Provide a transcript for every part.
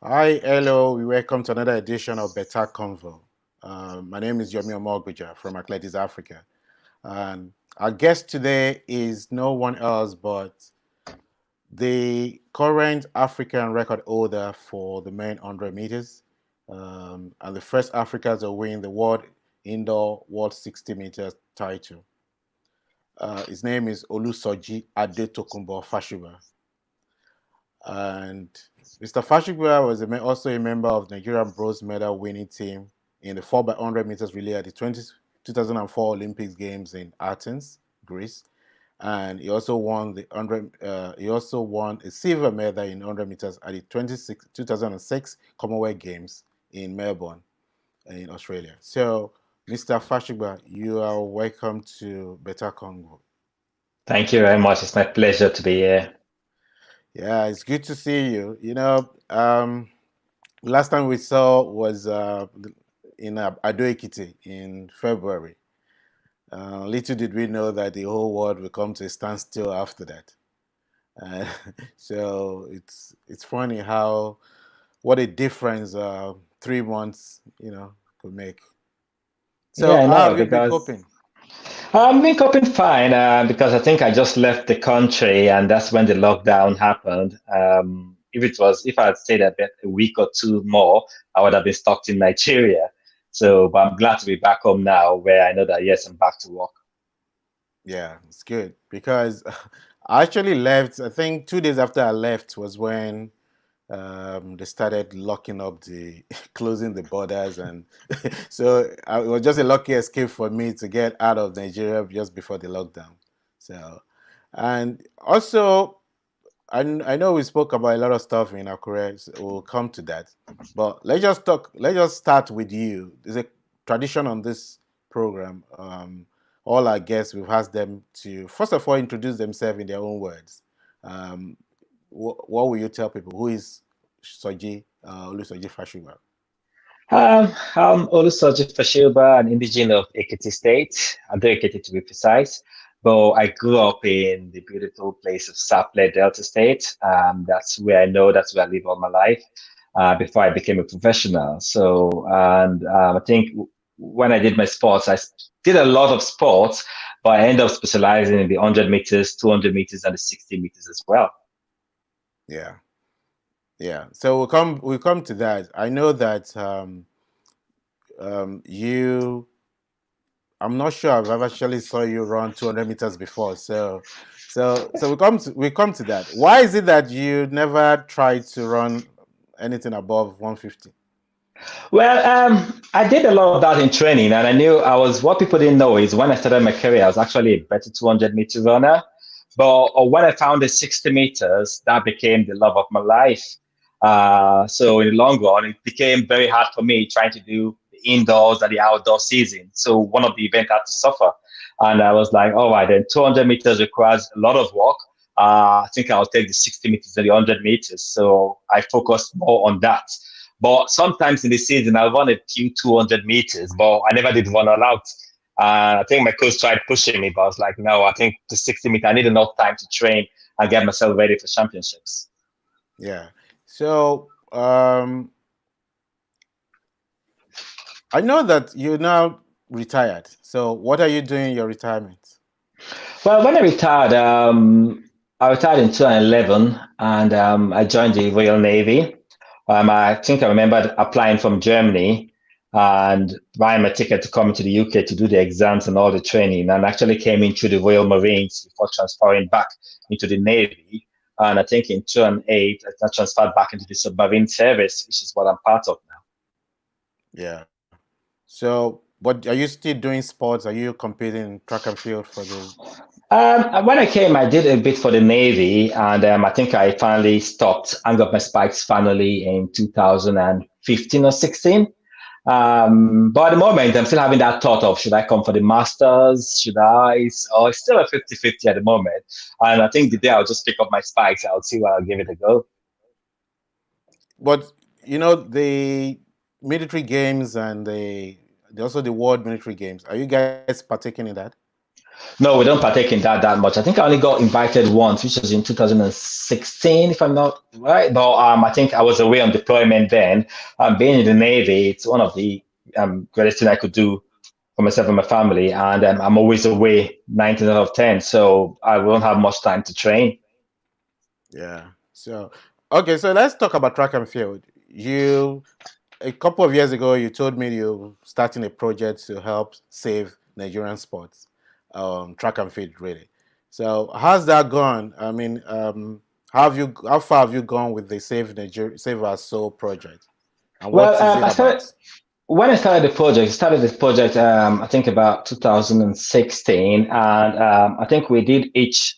Hi, hello. Welcome to another edition of BETA CONVO. My name is Yomi Omogbeja from Athletics Africa, and our guest today is no one else but the current African record holder for the men 100 meters, and the first African to win the World 60 meters title. His name is Olusoji Fasuba. And Mr. Fashigwa was also a member of the Nigerian bronze medal winning team in the 4x100 meters relay at the 2004 Olympics Games in Athens, Greece. And he also won the 100. He also won a silver medal in 100 meters at the 2006 Commonwealth Games in Melbourne, in Australia. So, Mr. Fashigwa, you are welcome to BETA CONVO. Thank you very much. It's my pleasure to be here. Yeah, it's good to see you. Last time we saw was in Ado-Ekiti in February. Little did we know that the whole world will come to a standstill after that. So it's funny what a difference 3 months could make. So Yeah, I how know, have you been coping? I've been coping fine because I think I just left the country and that's when the lockdown happened. If I had stayed a week or two more, I would have been stuck in Nigeria. But I'm glad to be back home now, where I know that yes, I'm back to work. Yeah, it's good because I actually left. I think 2 days after I left was when they started locking up closing the borders, and so it was just a lucky escape for me to get out of Nigeria just before the lockdown. So, and also, I know we spoke about a lot of stuff in our career. So we'll come to that, but let's just start with you. There's a tradition on this program. All our guests, we've asked them to first of all introduce themselves in their own words. Um, what will you tell people? Who is Olusoji Fasuba? I'm Olusoji Fasuba, an indigenous of Ekiti State, Ado-Ekiti to be precise. But I grew up in the beautiful place of Sapele, Delta State. That's where I live all my life before I became a professional. I think when I did my sports, did a lot of sports, but I ended up specializing in the 100 meters, 200 meters, and the 60 meters as well. Yeah. Yeah, so we'll come to that. I know that I'm not sure I've ever actually saw you run 200 meters before. So we come to that. Why is it that you never tried to run anything above 150? Well, I did a lot of that in training, and I knew what people didn't know is when I started my career, I was actually a better 200-meter runner. But when I found the 60 meters, that became the love of my life. So in the long run, it became very hard for me trying to do the indoors and the outdoor season. So one of the events had to suffer. And I was like, all right, then 200 meters requires a lot of work. I think I'll take the 60 meters and the 100 meters. So I focused more on that. But sometimes in the season, I run a few 200 meters, but I never did run all out. I think my coach tried pushing me, but I was like, no, I think the 60 meter, I need enough time to train and get myself ready for championships. Yeah. So I know that you're now retired. So what are you doing in your retirement? Well, when I retired in 2011 and I joined the Royal Navy. I think I remember applying from Germany and buying my ticket to come to the UK to do the exams and all the training, and actually came into the Royal Marines before transferring back into the Navy. And I think in 2008, I transferred back into the submarine service, which is what I'm part of now. Yeah. So, but are you still doing sports? Are you competing in track and field for the? When I came, I did a bit for the Navy, and I think I finally stopped, hung up my spikes finally in 2015 or 16. But at the moment, I'm still having that thought of should I come for the Masters? Should I? Or it's still a 50-50 at the moment. And I think the day I'll just pick up my spikes, I'll see what I'll give it a go. But the military games and also the world military games. Are you guys partaking in that? No, we don't partake in that much. I think I only got invited once, which was in 2016, if I'm not right. But I think I was away on deployment then. Being in the Navy, it's one of the greatest thing I could do for myself and my family, and I'm always away 9 out of 10, so I won't have much time to train. Yeah. So, okay, so let's talk about track and field. A couple of years ago, you told me you're starting a project to help save Nigerian sports, track and field, really. So, how's that gone? I mean, how far have you gone with the Save Our Soul project, and Well, what is it I about? started when I started the project. I started this project, I think about 2016, and I think we did each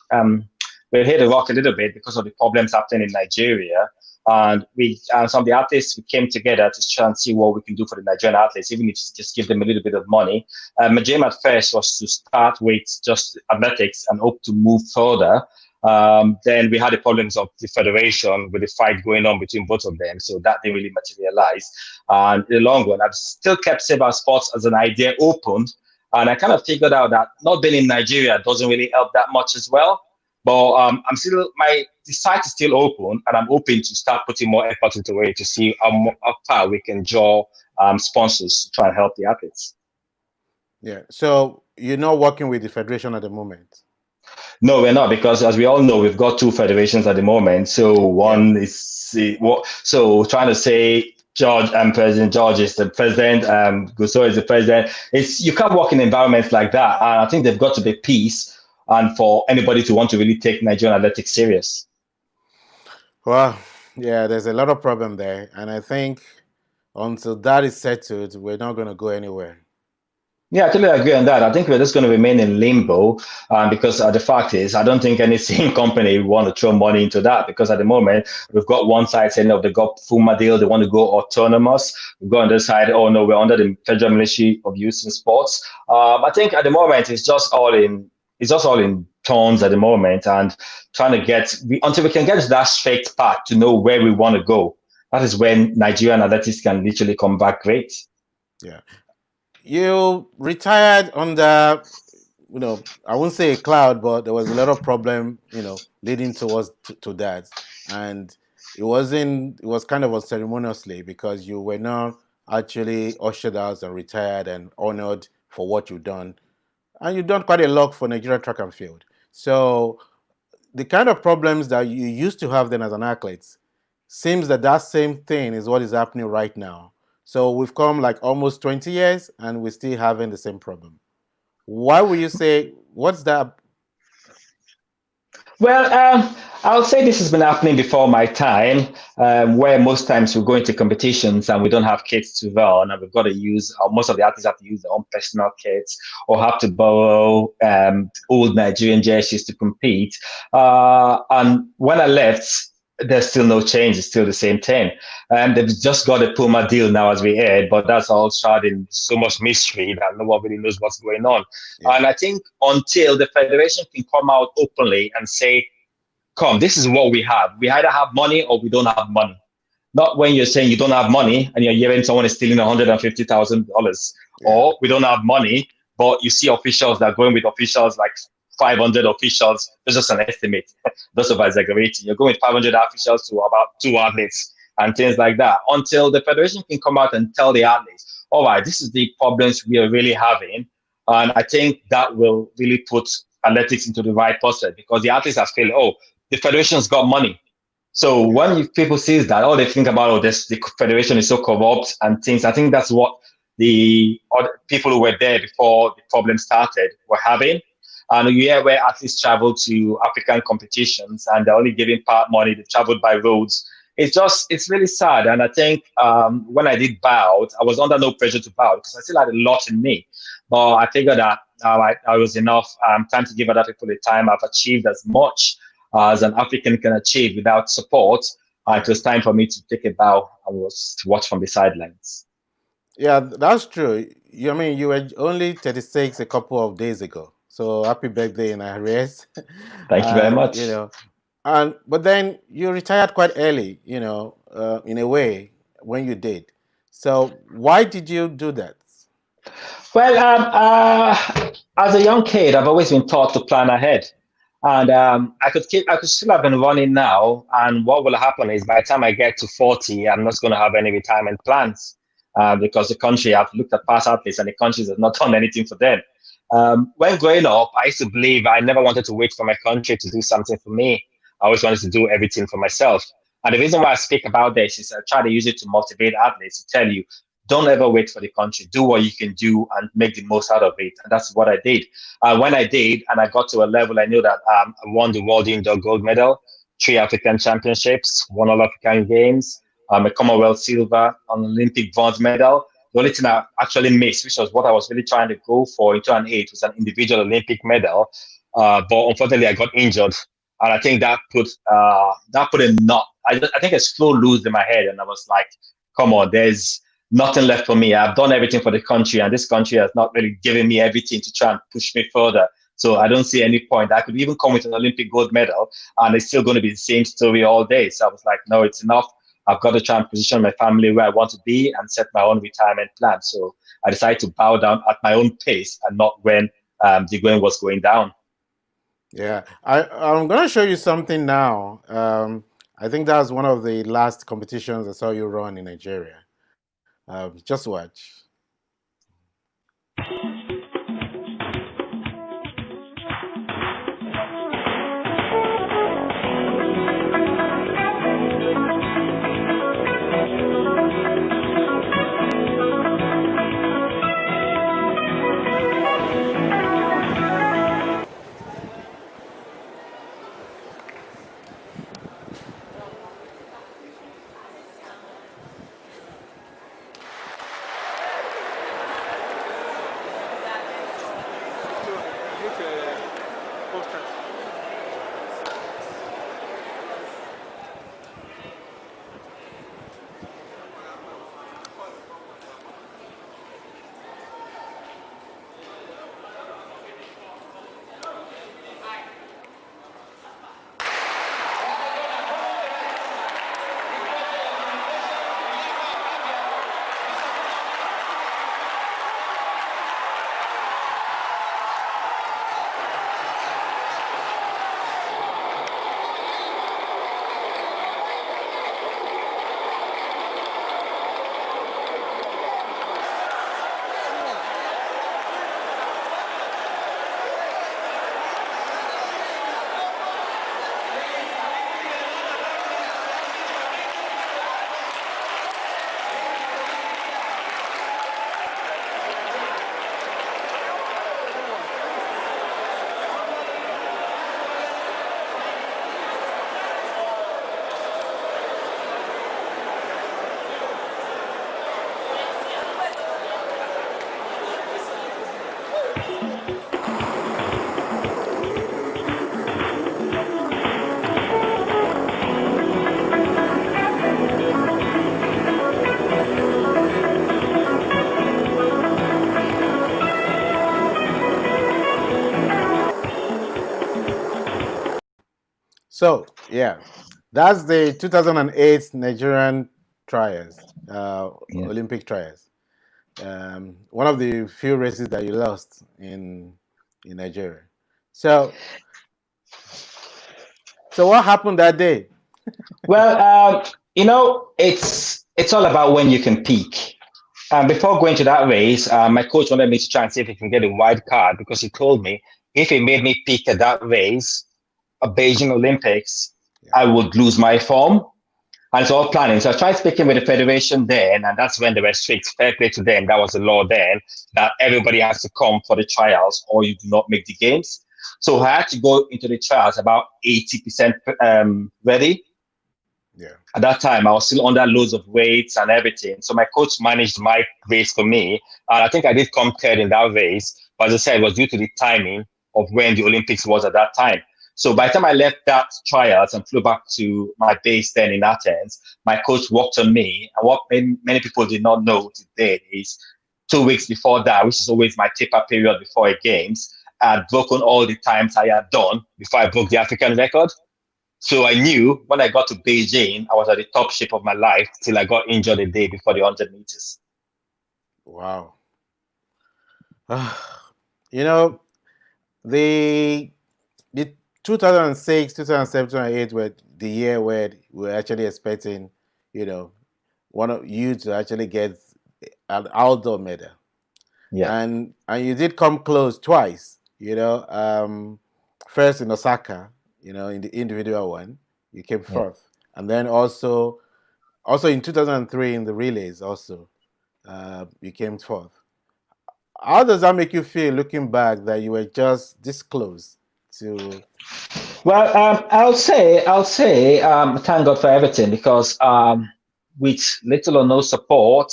we hit the rock a little bit because of the problems happening in Nigeria. And we some of the athletes we came together to try and see what we can do for the Nigerian athletes, even if it's just give them a little bit of money. My aim at first was to start with just athletics and hope to move further. Then we had the problems of the federation with the fight going on between both of them, so that didn't really materialize. And in the long run, I've still kept Saber Sports as an idea open, and I kind of figured out that not being in Nigeria doesn't really help that much as well. But I'm still the site is still open, and I'm hoping to start putting more effort into it to see how far we can draw sponsors to try and help the athletes. Yeah. So you're not working with the federation at the moment. No, we're not, because as we all know, we've got two federations at the moment. So Yeah. one is so trying to say George and President George is the president, Gusto is the president. It's you can't work in environments like that. And I think they've got to be peace and for anybody to want to really take Nigerian athletics serious. Well, yeah. There's a lot of problem there, and I think until that is settled, we're not going to go anywhere. Yeah, I totally agree on that. I think we're just going to remain in limbo because the fact is, I don't think any single company want to throw money into that because at the moment, we've got one side saying, oh, they got FUMA deal, they want to go autonomous. We've got on the side, oh, no, we're under the Federal Ministry of Youth and Sports. I think at the moment, it's just all in tones at the moment and trying to until we can get to that straight path to know where we want to go. That is when Nigerian athletics can literally come back great. Yeah. You retired under, I won't say a cloud, but there was a lot of problem, leading to that, and it was kind of unceremoniously because you were not actually ushered out and retired and honored for what you've done, and you've done quite a lot for Nigeria track and field. So the kind of problems that you used to have then as an athlete seems that same thing is what is happening right now. So we've come like almost 20 years and we're still having the same problem. Why would you say, what's that? Well, I'll say this has been happening before my time, where most times we go into competitions and we don't have kits to run, and we've got to use, most of the athletes have to use their own personal kits or have to borrow old Nigerian jerseys to compete. And when I left, there's still no change. It's still the same thing. And they've just got a Puma deal now, as we heard, but that's all shrouded in so much mystery that no one really knows what's going on. Yeah, And I think until the federation can come out openly and say, come, this is what we have. We either have money or we don't have money. Not when you're saying you don't have money and you're hearing someone is stealing $150,000, yeah, or we don't have money, but you see officials that are going with officials like 500 officials. That's just an estimate. That's about exaggerating. You're going with 500 officials to about two athletes and things like that. Until the federation can come out and tell the athletes, all right, this is the problems we are really having. And I think that will really put athletics into the right posture because the athletes are feeling, oh, the federation's got money. So yeah, when people see that, all they think about, oh, the federation is so corrupt and things. I think that's what the other people who were there before the problem started were having. And you hear where athletes travel to African competitions and they're only giving part money. They traveled by roads it's really sad. And I think when I did bow out, I was under no pressure to bow out because I still had a lot in me. But I figured that I was enough. Time to give other people the time. I've achieved as much as an African can achieve without support. It Yeah. was time for me to take a bow and was to watch from the sidelines. Yeah, that's true. I mean, you were only 36 a couple of days ago. So happy birthday in arrears. Thank you very And, much. and but then you retired quite early, in a way when you did. So why did you do that? Well, as a young kid, I've always been taught to plan ahead, and I could still have been running now. And what will happen is, by the time I get to 40, I'm not going to have any retirement plans because the country, I've looked at past athletes, and the countries have not done anything for them. When growing up, I used to believe I never wanted to wait for my country to do something for me. I always wanted to do everything for myself. And the reason why I speak about this is I try to use it to motivate athletes to tell you don't ever wait for the country. Do what you can do and make the most out of it. And that's what I did. When I did, and I got to a level, I knew that I won the World Indoor Gold Medal, 3 African Championships, 1 All-African Games, a Commonwealth Silver, an Olympic Bronze Medal. The only thing I actually missed, which was what I was really trying to go for in 2008, was an individual Olympic medal. But unfortunately, I got injured. And I think that put a knot. I think a slow lose in my head. And I was like, come on, there's nothing left for me. I've done everything for the country, and this country has not really given me everything to try and push me further. So I don't see any point. I could even come with an Olympic gold medal, and it's still going to be the same story all day. So I was like, no, it's enough. I've got to try and position my family where I want to be and set my own retirement plan. So I decided to bow down at my own pace and not when the going was going down. Yeah, I'm going to show you something now. I think that's one of the last competitions I saw you run in Nigeria. Just watch. So, yeah, that's the 2008 Nigerian trials, Yeah. Olympic trials. One of the few races that you lost in Nigeria. So what happened that day? Well, it's all about when you can peak. Before going to that race, my coach wanted me to try and see if he can get a wild card because he told me if he made me peak at that race, a Beijing Olympics, Yeah. I would lose my form. And it's all planning. So I tried speaking with the federation then, and that's when they were strict. Fair play to them. That was the law then, that everybody has to come for the trials or you do not make the games. So I had to go into the trials about 80% ready. Yeah. At that time, I was still under loads of weights and everything. So my coach managed my race for me. And I think I did come third in that race. But as I said, it was due to the timing of when the Olympics was at that time. So by the time I left that trials and flew back to my base then in Athens, my coach worked on me. And what many people did not know today is 2 weeks before that, which is always my taper period before a games, I had broken all the times I had done before I broke the African record. So I knew when I got to Beijing, I was at the top shape of my life till I got injured a day before the 100 meters. Wow. You know, the the 2006, 2007, 2008 were the year where we were actually expecting, you know, one of you to actually get an outdoor medal. Yeah, And you did come close twice, first in Osaka, in the individual one, you came yeah. fourth. And then also in 2003 in the relays also, you came fourth. How does that make you feel looking back that you were just this close to? Well, I'll say, thank God for everything because with little or no support,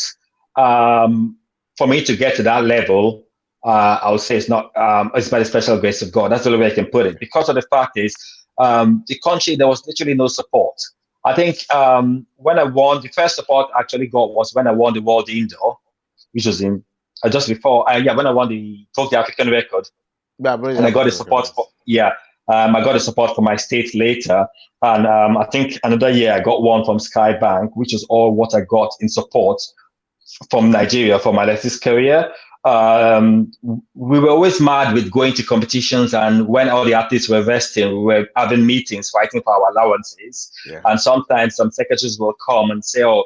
um, for me to get to that level, I would say it's by the special grace of God. That's the only way I can put it. Because of the fact is, the country there was literally no support. I think when I won, the first support I actually got was when I won the World Indoor, which was in just before, when I won broke the African record, Yeah, bro, the and I got the African record, support for yes. I got the support for my state later, and I think another year I got one from Skybank, which is all what I got in support from Nigeria for my athletics career. We were always mad with going to competitions, and when all the athletes were resting, we were having meetings fighting for our allowances. Yeah. And sometimes some secretaries will come and say, "Oh,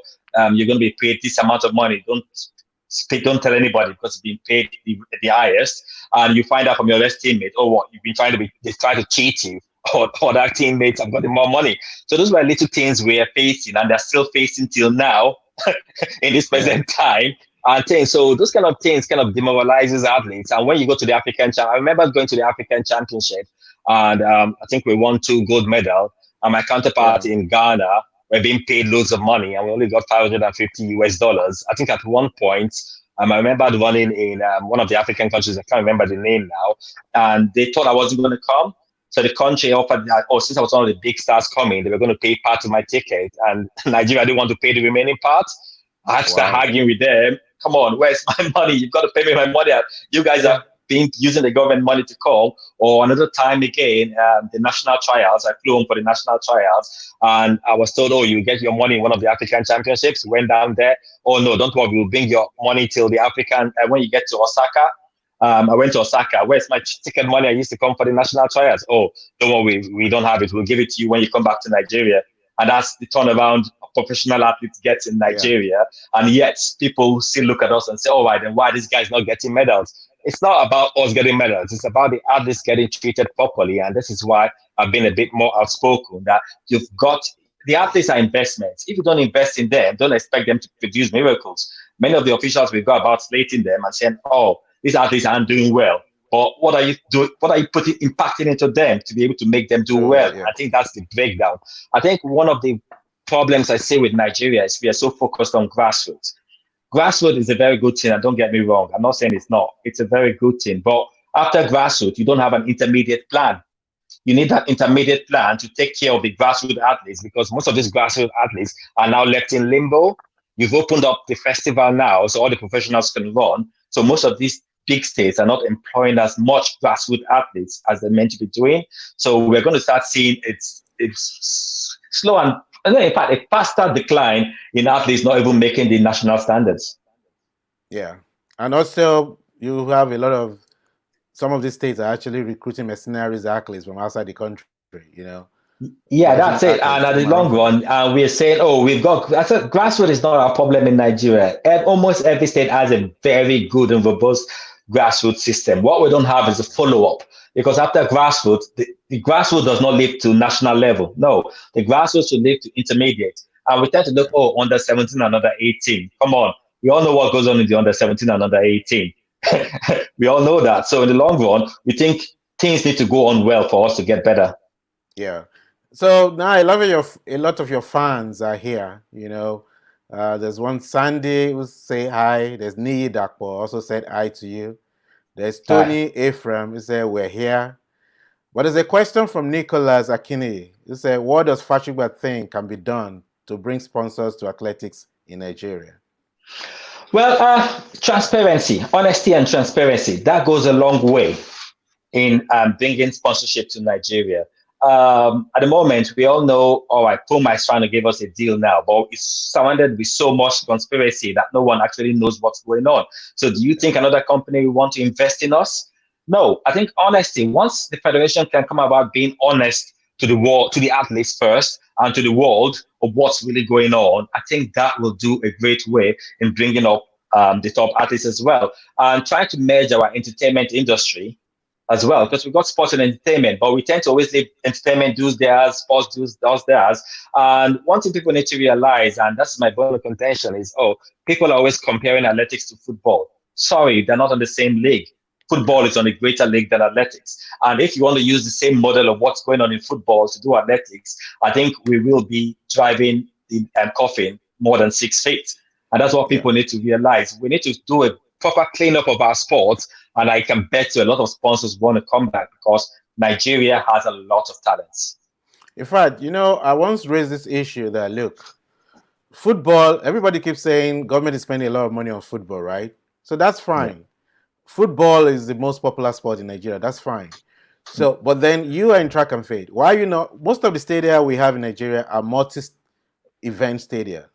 you're going to be paid this amount of money. Don't tell anybody because you've been paid the highest." And you find out from your rest teammate, "Oh, what you've been trying to be? They try to cheat you." Or that teammates have got more money. So those were little things we are facing, and they're still facing till now in this Yeah. present time. And things. So those kind of things kind of demoralizes athletes. And when you go to the I remember going to the African Championship, and I think we won 2 gold medals. And my counterpart Yeah. in Ghana were being paid loads of money, and we only got $550 US. I think at one point, I remember running in one of the African countries. I can't remember the name now, and they thought I wasn't going to come. So the country offered that, since I was one of the big stars coming, they were going to pay part of my ticket, and Nigeria didn't want to pay the remaining part. I had to start Wow. arguing with them. Come on, where's my money? You've got to pay me my money. You guys are Yeah. using the government money to come. Or another time again, the national trials. I flew home for the national trials, and I was told, "Oh, you get your money in one of the African championships." Went down there. "Oh no, don't worry, we'll bring your money till the African when you get to Osaka." I went to Osaka. "Where's my ticket money? I used to come for the national trials." "Oh, don't worry, we don't have it. We'll give it to you when you come back to Nigeria." And that's the turnaround professional athletes get in Yeah. Nigeria. And yet people still look at us and say, "Oh, right, then why this guy's not getting medals?" It's not about us getting medals. It's about the athletes getting treated properly. And this is why I've been a bit more outspoken that you've got the athletes are investments. If you don't invest in them, don't expect them to produce miracles. Many of the officials will go about slating them and saying, "Oh, these athletes aren't doing well." But what are you doing? What are you impacting into them to be able to make them do So well? yeah. I think that's the breakdown. I think one of the problems I see with Nigeria is we are so focused on grassroots. Grassroots is a very good thing, and don't get me wrong. I'm not saying it's not. It's a very good thing. But after grassroots, you don't have an intermediate plan. You need that intermediate plan to take care of the grassroots athletes because most of these grassroots athletes are now left in limbo. You've opened up the festival now, so all the professionals can run. So most of these big states are not employing as much grassroots athletes as they're meant to be doing. So we're going to start seeing it's slow and in fact a faster decline in athletes not even making the national standards. Yeah. And also, you have a lot of some of these states are actually recruiting mercenaries athletes from outside the country. Yeah, Russian that's it. And athletes at to the run long for them. run, we're saying, "Oh, we've got." I said, grassroots is not our problem in Nigeria. Almost every state has a very good and robust grassroots system. What we don't have is a follow up because after grassroots, the grassroots does not live to national level. No, the grassroots should live to intermediate. And we tend to look, Yeah. "Oh, under 17 and under 18." Come on, we all know what goes on in the under 17 and under 18. We all know that. So in the long run, we think things need to go on well for us to get better. Yeah. So now a lot of your fans are here. There's one Sandy who say hi. There's Nii Dakpo also said hi to you. There's Hi. Tony Ephraim who said we're here. But there's a question from Nicholas Akini who said, what does Fashuba think can be done to bring sponsors to athletics in Nigeria? Well, transparency, honesty, and transparency, that goes a long way in bringing sponsorship to Nigeria. At the moment, we all know, all right, Puma is trying to give us a deal now, but it's surrounded with so much conspiracy that no one actually knows what's going on. So, do you think another company will want to invest in us? No, I think honesty. Once the federation can come about being honest to the world, to the athletes first, and to the world of what's really going on, I think that will do a great way in bringing up the top athletes as well, and trying to merge our entertainment industry as well, Yeah. because we've got sports and entertainment, but we tend to always leave entertainment does theirs, sports does theirs. And one thing people need to realize, and that's my bone of contention, is people are always comparing athletics to football. Sorry, they're not on the same league. Football Yeah. is on a greater league than athletics. And if you want to use the same model of what's going on in football to do athletics, I think we will be driving the coffin more than 6 feet. And that's what Yeah. people need to realize. We need to do a proper cleanup of our sports, and I can bet you a lot of sponsors want to come back because Nigeria has a lot of talents. In fact, I once raised this issue that look, football, everybody keeps saying government is spending a lot of money on football, right? So that's Yeah. fine. Football is the most popular sport in Nigeria. That's fine. So, but then you are in track and field. Why you not? Most of the stadia we have in Nigeria are multi-event stadia.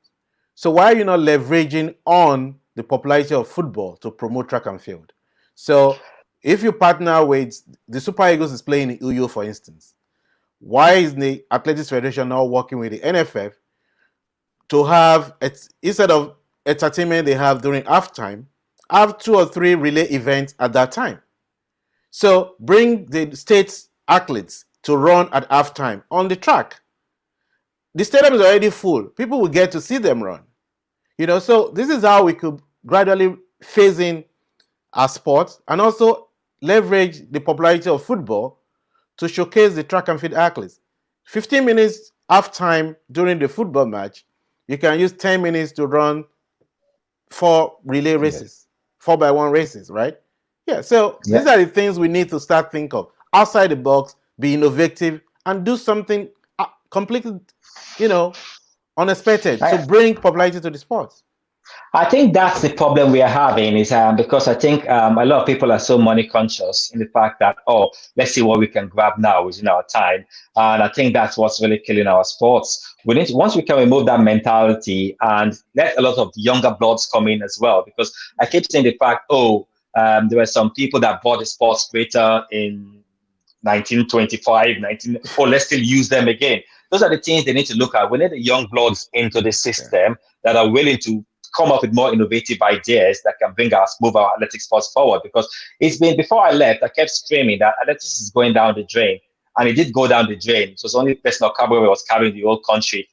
So why are you not leveraging on the popularity of football to promote track and field? So if you partner with the Super Eagles is playing in Uyo, for instance, why is the Athletics Federation now working with the NFF to have instead of entertainment they have during halftime, have 2 or 3 relay events at that time? So bring the state athletes to run at halftime on the track. The stadium is already full. People will get to see them run. So this is how we could gradually phase in our sport and also leverage the popularity of football to showcase the track and field athletes. 15 minutes halftime during the football match, you can use 10 minutes to run 4 relay Yeah. races, 4x1 races, right? Yeah, so these Yeah. are the things we need to start think of outside the box, be innovative, and do something completely, you know, unexpected to I, bring popularity to the sport. I think that's the problem we are having is because I think a lot of people are so money conscious in the fact that, let's see what we can grab now within our time. And I think that's what's really killing our sports. We need to, once we can remove that mentality and let a lot of younger bloods come in as well, because I keep saying the fact, there were some people that bought the sports greater in 1925, 19, let's still use them again. Those are the things they need to look at. We need the young bloods into the Yeah. system that are willing to come up with more innovative ideas that can bring us, move our athletic sports forward. Because it's been, before I left, I kept screaming that athletics is going down the drain. And it did go down the drain. So it's only Personal Cabaret was carrying the whole country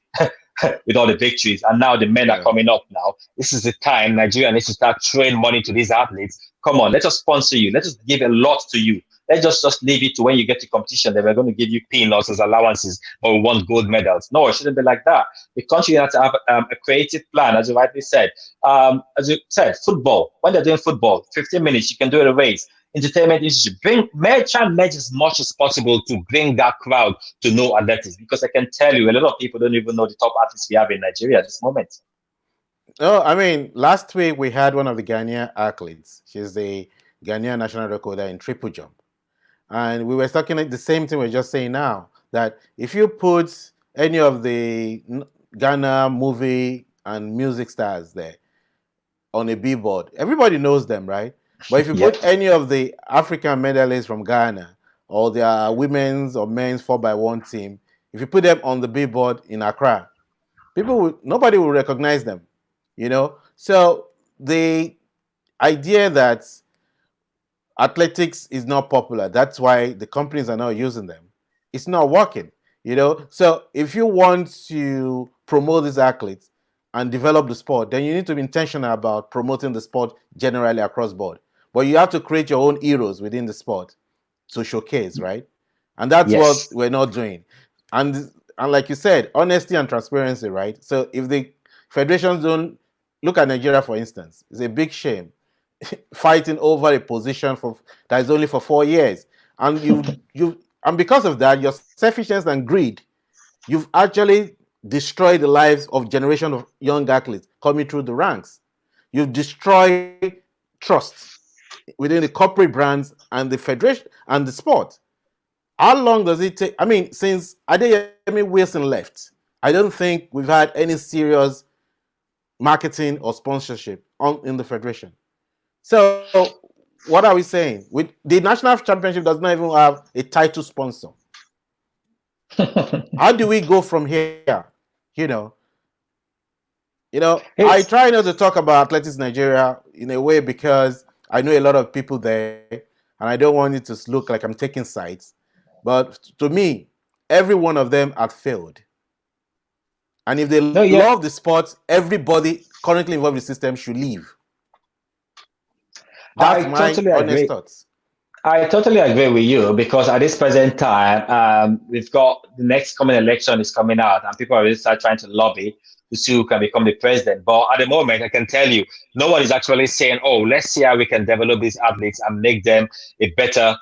with all the victories. And now the men are Yeah. coming up now. This is the time Nigeria needs to start throwing money to these athletes. Come on, let us sponsor you. Let us give a lot to you. Let's just leave it to when you get to competition that we're going to give you peanuts as allowances or we want gold medals. No, it shouldn't be like that. The country has to have a creative plan, as you rightly said. As you said, football. When they're doing football, 15 minutes, you can do a race. Entertainment industry, try and merge as much as possible to bring that crowd to know athletics. Because I can tell you, a lot of people don't even know the top athletes we have in Nigeria at this moment. Oh, I mean, last week we had one of the Ghanaian athletes. She's the Ghanaian national recorder in triple jump. And we were talking like the same thing we're just saying now, that if you put any of the Ghana movie and music stars there on a billboard, everybody knows them, right? But if you put Yep. any of the African medalists from Ghana or their women's or men's 4x1 team, if you put them on the billboard in Accra, nobody will recognize them, So the idea that athletics is not popular, that's why the companies are not using them, it's not working, So if you want to promote these athletes and develop the sport, then you need to be intentional about promoting the sport generally across board. But you have to create your own heroes within the sport to showcase, right? And that's what Yes. we're not doing. and like you said, honesty and transparency, right? So if the federations don't look at Nigeria, for instance, it's a big shame fighting over a position for that is only for 4 years, and and because of that, your selfishness and greed, you've actually destroyed the lives of generation of young athletes coming through the ranks. You've destroyed trust within the corporate brands and the federation and the sport. How long does it take? I mean, since Adeyemi Wilson left, I don't think we've had any serious marketing or sponsorship in the federation. So, what are we saying? The national championship does not even have a title sponsor. How do we go from here? You know, I It's try not to talk about Athletics Nigeria in a way because I know a lot of people there, and I don't want it to look like I'm taking sides. But to me, every one of them had failed. And if they no, love yeah, the sport, everybody currently involved in the system should leave. That's I my totally honest agree. thoughts. I totally agree with you because at this present time, we've got the next coming election is coming out, and people are really start trying to lobby to see who can become the president. But at the moment, I can tell you, no one is actually saying, "Oh, let's see how we can develop these athletes and make them a better,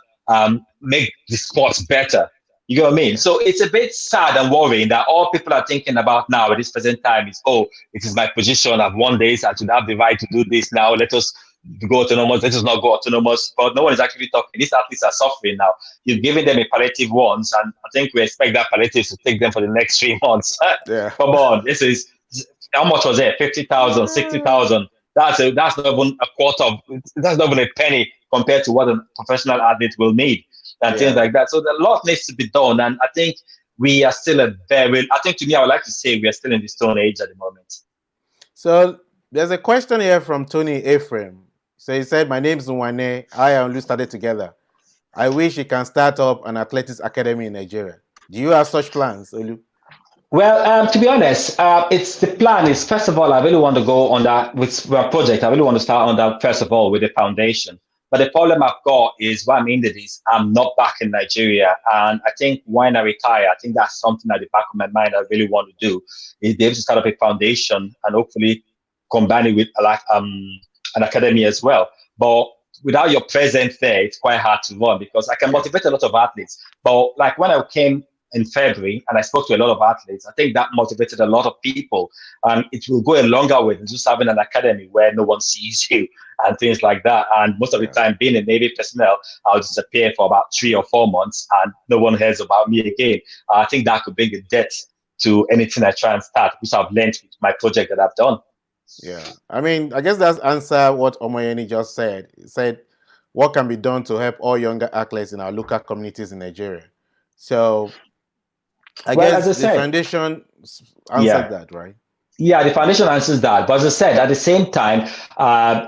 make the sports better." You know what I mean? Yeah. So it's a bit sad and worrying that all people are thinking about now at this present time is, "Oh, it is my position. I've won this. I should have the right to do this now. Let us go autonomous, let us not go autonomous." But no one is actually talking. These athletes are suffering now. You're giving them a palliative once, and I think we expect that palliative to take them for the next 3 months. Yeah. Come on, this is how much was it? 50,000, 60,000. That's not even a quarter of. That's not even a penny compared to what a professional athlete will need and things Yeah. like that. So a lot needs to be done, and I think we are still a very. I think to me, I would like to say we are still in the stone age at the moment. So there's a question here from Tony Ephraim. So he said, "My name is Nwane. I and Olu started together. I wish he can start up an athletics academy in Nigeria. Do you have such plans, Olu?" Well, to be honest, it's the plan is first of all, I really want to go on that with our project. I really want to start on that first of all with the foundation. But the problem I've got is what I'm in is I'm not back in Nigeria, and I think when I retire, I think that's something at the back of my mind I really want to do is be able to start up a foundation and hopefully combine it with like an academy as well. But without your presence there, it's quite hard to run because I can Yeah. motivate a lot of athletes. But like when I came in February and I spoke to a lot of athletes, I think that motivated a lot of people. And it will go a longer way than just having an academy where no one sees you and things like that. And most of the Yeah. time, being a Navy personnel, I'll disappear for about 3 or 4 months and no one hears about me again. I think that could bring a debt to anything I try and start, which I've learned with my project that I've done. Yeah. I mean, I guess that's answer what Omoyeni just said. He said, what can be done to help all younger athletes in our local communities in Nigeria? So I Well, as guess I the said, foundation answered yeah. that, right? Yeah, the foundation answers that. But as I said, at the same time,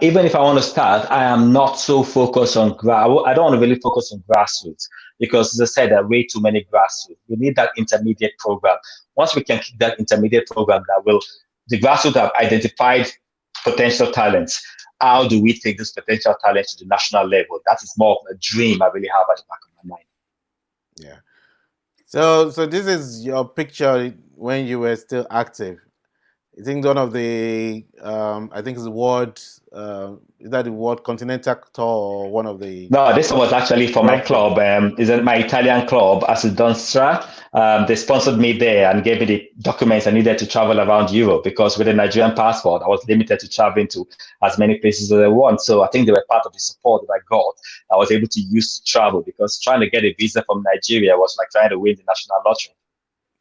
even if I want to start, I am not so focused on I don't want to really focus on grassroots because, as I said, there are way too many grassroots. We need that intermediate program. Once we can keep that intermediate program, the grassroots have identified potential talents. How do we take this potential talent to the national level? That is more of a dream I really have at the back of my mind. Yeah. So this is your picture when you were still active. I think one of the I think it's the World is that the World Continental Tour or one of the No, this one was actually for my Grand Prix. club. Is it my Italian club, as Dunstra? They sponsored me there and gave me the documents I needed to travel around Europe because with a Nigerian passport, I was limited to traveling to as many places as I want. So I think they were part of the support that I got. I was able to use to travel because trying to get a visa from Nigeria was like trying to win the national lottery.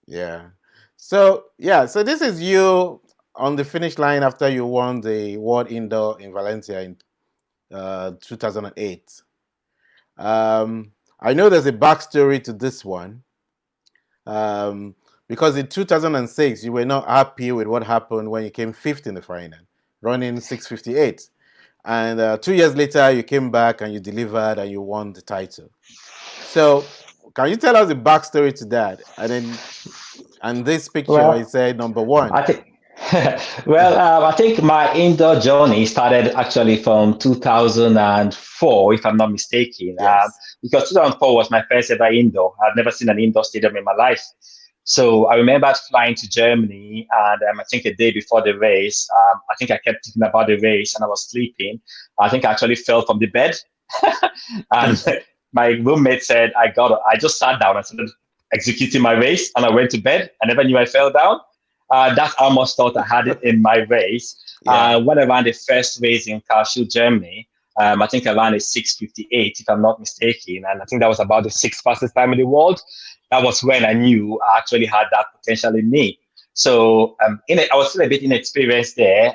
Yeah. So this is you on the finish line after you won the World Indoor in Valencia in 2008. I know there's a backstory to this one. Because in 2006 you were not happy with what happened when you came fifth in the final, running 6:58, and 2 years later you came back and you delivered and you won the title. So can you tell us the backstory to that? And this picture, it Well, said number one. I think, well, I think my indoor journey started actually from 2004, if I'm not mistaken, Yes. because 2004 was my first ever indoor. I've never seen an indoor stadium in my life. So I remember flying to Germany, and I think a day before the race, I think I kept thinking about the race, and I was sleeping. I think I actually fell from the bed, and my roommate said, I just sat down and started executing my race, and I went to bed. I never knew I fell down. That's how much thought I had in my race. Yeah. When I ran the first race in Karlsruhe, Germany, I think I ran a 6:58, if I'm not mistaken, and I think that was about the sixth fastest time in the world. That was when I knew I actually had that potential in me. So I was still a bit inexperienced there.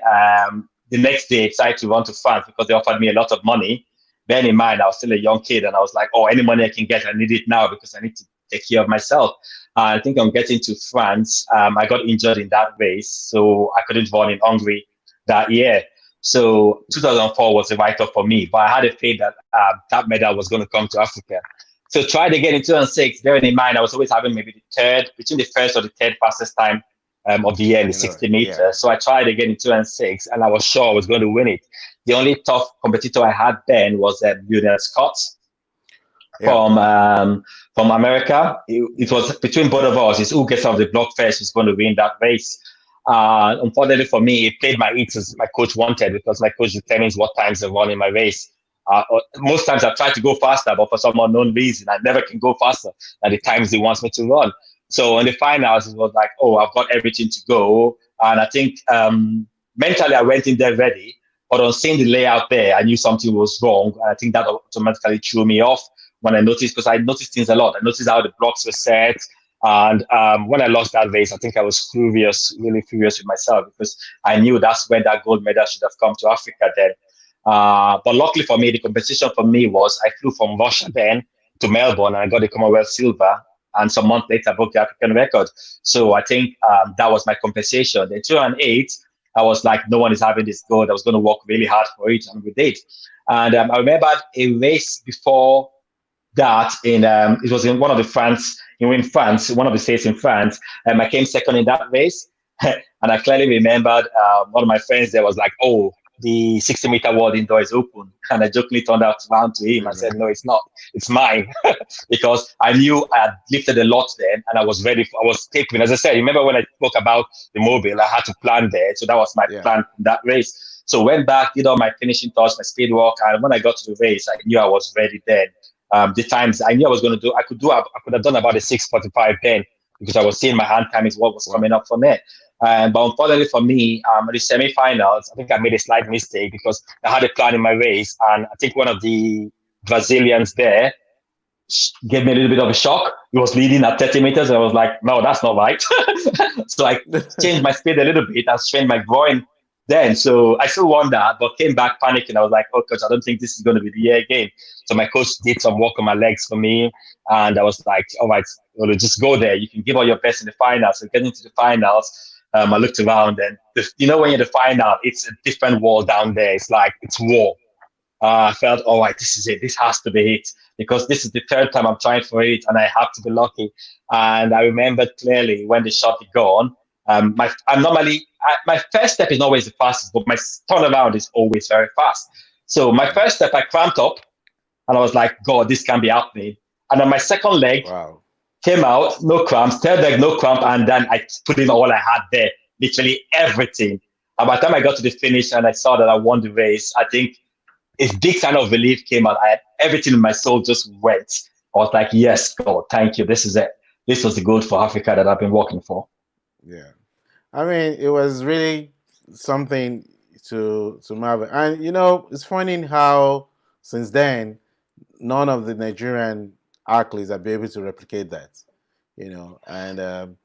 The next day, I decided to run to France because they offered me a lot of money. Bearing in mind, I was still a young kid, and I was like, "Oh, any money I can get, I need it now because I need to take care of myself." I think on getting to France, I got injured in that race, so I couldn't run in Hungary that year. So 2004 was a write-off for me, but I had a faith that that medal was going to come to Africa. So tried again in 2006. Bearing in mind, I was always having maybe the third, between the first or the third fastest time of the year in the 60 Yeah. meters. So I tried again in 2006, and I was sure I was going to win it. The only tough competitor I had then was Lionel Scott Yeah. from America. It was between both of us. It's who gets off the block first who's going to win that race. Unfortunately for me, it played my eats as my coach wanted because my coach determines what times I run in my race. Most times I try to go faster, but for some unknown reason, I never can go faster than the times he wants me to run. So in the finals, it was like, oh, I've got everything to go. And I think mentally I went in there ready, but on seeing the layout there, I knew something was wrong. And I think that automatically threw me off when I noticed, because I noticed things a lot. I noticed how the blocks were set. And when I lost that race, I think I was furious, really furious with myself, because I knew that's when that gold medal should have come to Africa then. But luckily for me, the competition for me was I flew from Russia then to Melbourne, and I got the Commonwealth silver. And some months later, I broke the African record. So I think that was my compensation. In 2008, I was like, no one is having this gold. I was going to work really hard for it, and we did. And I remember a race before that it was in one of the France, in France, one of the states in France. I came second in that race. And I clearly remembered one of my friends there was like, oh, the 60-meter world indoor is open. And I jokingly turned around to him and said, no, it's not. It's mine. Because I knew I had lifted a lot then, and I was ready. I was taking, as I said, remember when I spoke about the mobile, I had to plan there. So that was my plan in that race. So went back, did all my finishing touch, my speed walk. And when I got to the race, I knew I was ready then. The times I knew I was going to do, I could have done about a 6:45 then, because I was seeing my hand time is what was coming up for me. But unfortunately for me, the semi-finals, I think I made a slight mistake because I had a plan in my race, and I think one of the Brazilians there gave me a little bit of a shock. He was leading at 30 meters, and I was like, no, that's not right. So I changed my speed a little bit and strained my groin then. So I still won that, but came back panicking. I was like, oh, coach, I don't think this is going to be the year again. So my coach did some work on my legs for me, and I was like, all right, well, just go there. You can give all your best in the finals. So getting to the finals, I looked around, and when you're in the final, it's a different world down there. It's like, it's war. I felt, all right, this is it. This has to be it, because this is the third time I'm trying for it, and I have to be lucky. And I remember clearly when they shot the gun. My first step is not always the fastest, but my turnaround is always very fast. So my first step, I cramped up, and I was like, God, this can't be happening. And then my second leg came out, no cramps. Third leg, no cramp, and then I put in all I had there, literally everything. And by the time I got to the finish and I saw that I won the race, I think a big sign of relief came out. I had everything in my soul just went. I was like, yes, God, thank you. This is it. This was the goal for Africa that I've been working for. Yeah. I mean, it was really something to marvel. And, it's funny how since then, none of the Nigerian athletes have been able to replicate that, and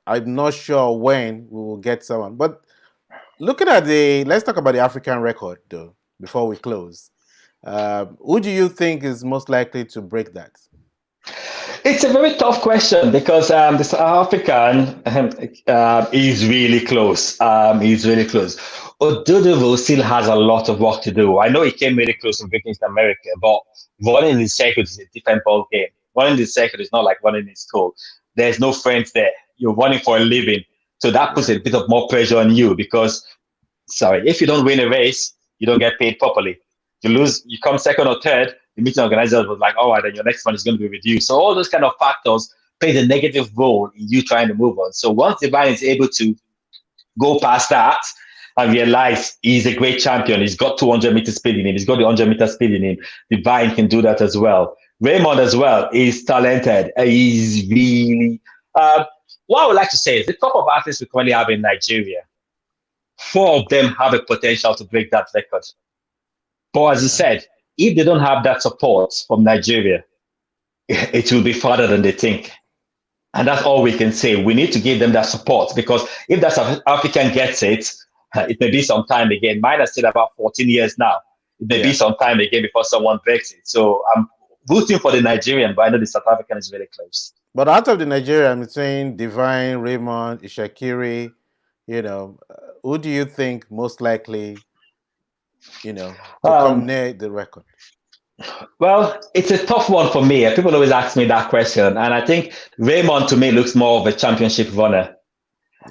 I'm not sure when we will get someone. But looking at let's talk about the African record, though, before we close. Who do you think is most likely to break that? It's a very tough question because the South African is really close. He's really close. Oduduvu still has a lot of work to do. I know he came really close to breaking in America, but running the circuit is a different ball game. Running the circuit is not like running in school. There's no friends there. You're running for a living. So that puts a bit of more pressure on you because, if you don't win a race, you don't get paid properly. You lose, you come second or third, the meeting organizers was like, all right, then your next one is going to be reduced. So all those kind of factors play the negative role in you trying to move on. So once Divine is able to go past that and realize he's a great champion, he's got 200 meter speed in him, he's got the 100 meter speed in him, Divine can do that as well. Raymond as well is talented. He's really, what I would like to say is the top of athletes we currently have in Nigeria, four of them have a potential to break that record. But as you Okay. said, if they don't have that support from Nigeria, it will be farther than they think. And that's all we can say. We need to give them that support because if that South African gets it, it may be some time again. Mine has still about 14 years now. It may be Yeah. some time again before someone breaks it. So I'm rooting for the Nigerian, but I know the South African is very close. But out of the Nigeria, I'm saying Divine, Raymond, Ishakiri, who do you think most likely, to come Um, near the record? well, it's a tough one for me. People always ask me that question. And I think Raymond to me looks more of a championship runner.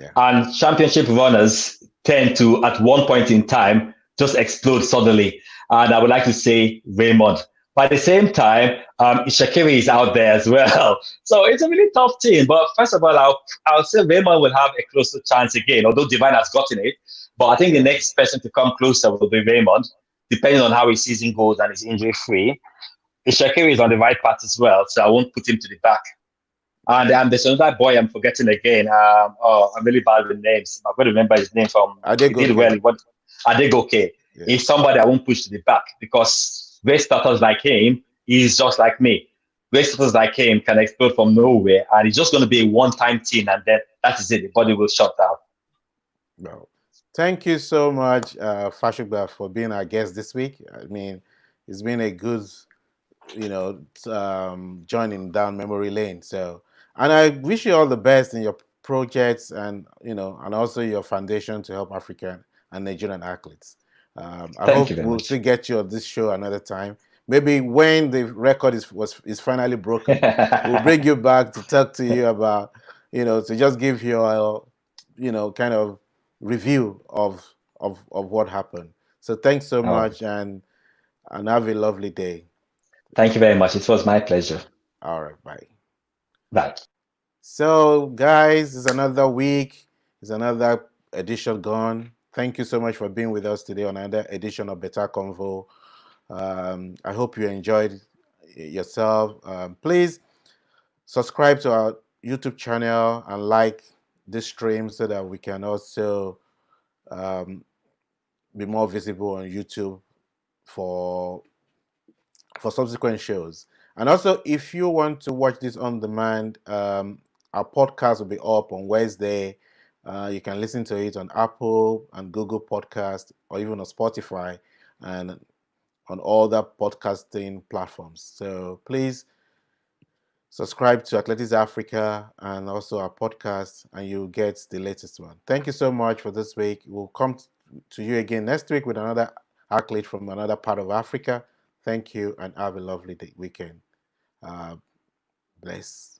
Yeah. And championship runners tend to, at one point in time, just explode suddenly. And I would like to say Raymond. But at the same time, Ishakiri is out there as well. So it's a really tough team. But first of all, I'll say Raymond will have a closer chance again, although Divine has gotten it. But I think the Yeah. next person to come closer will be Raymond, depending on how his season goes and is injury free. Ishakiri is on the right path as well, so I won't put him to the back. And Okay. there's another boy I'm forgetting again. I'm really bad with names. I'm going to remember his name from. Are they He did okay? well. Adegoke. Yeah. He's somebody I won't push to the back because race starters like him, he's just like me. Race starters like him can explode from nowhere, and it's just going to be a one-time thing, and then that is it. The body will shut down. Well, thank you so much, Fashugba, for being our guest this week. I mean, it's been a good, joining down memory lane. So, and I wish you all the best in your projects and, and also your foundation to help African and Nigerian athletes. I Thank hope you very we'll much. still get you on this show another time. Maybe when the record is finally broken, we'll bring you back to talk to you about, to just give your, kind of review of what happened. So thanks so All right. much and have a lovely day. Thank you very much. It was my pleasure. All right, bye. Bye. So guys, it's another week. It's another edition gone. Thank you so much for being with us today on another edition of BETA CONVO. I hope you enjoyed yourself. Please subscribe to our YouTube channel and like this stream so that we can also um, be more visible on YouTube for subsequent shows. And also, if you want to watch this on demand, our podcast will be up on Wednesday. You can listen to it on Apple and Google Podcast, or even on Spotify and on all the podcasting platforms. So please subscribe to Athletics Africa and also our podcast, and you'll get the latest one. Thank you so much for this week. We'll come to you again next week with another athlete from another part of Africa. Thank you and have a lovely weekend. Bless.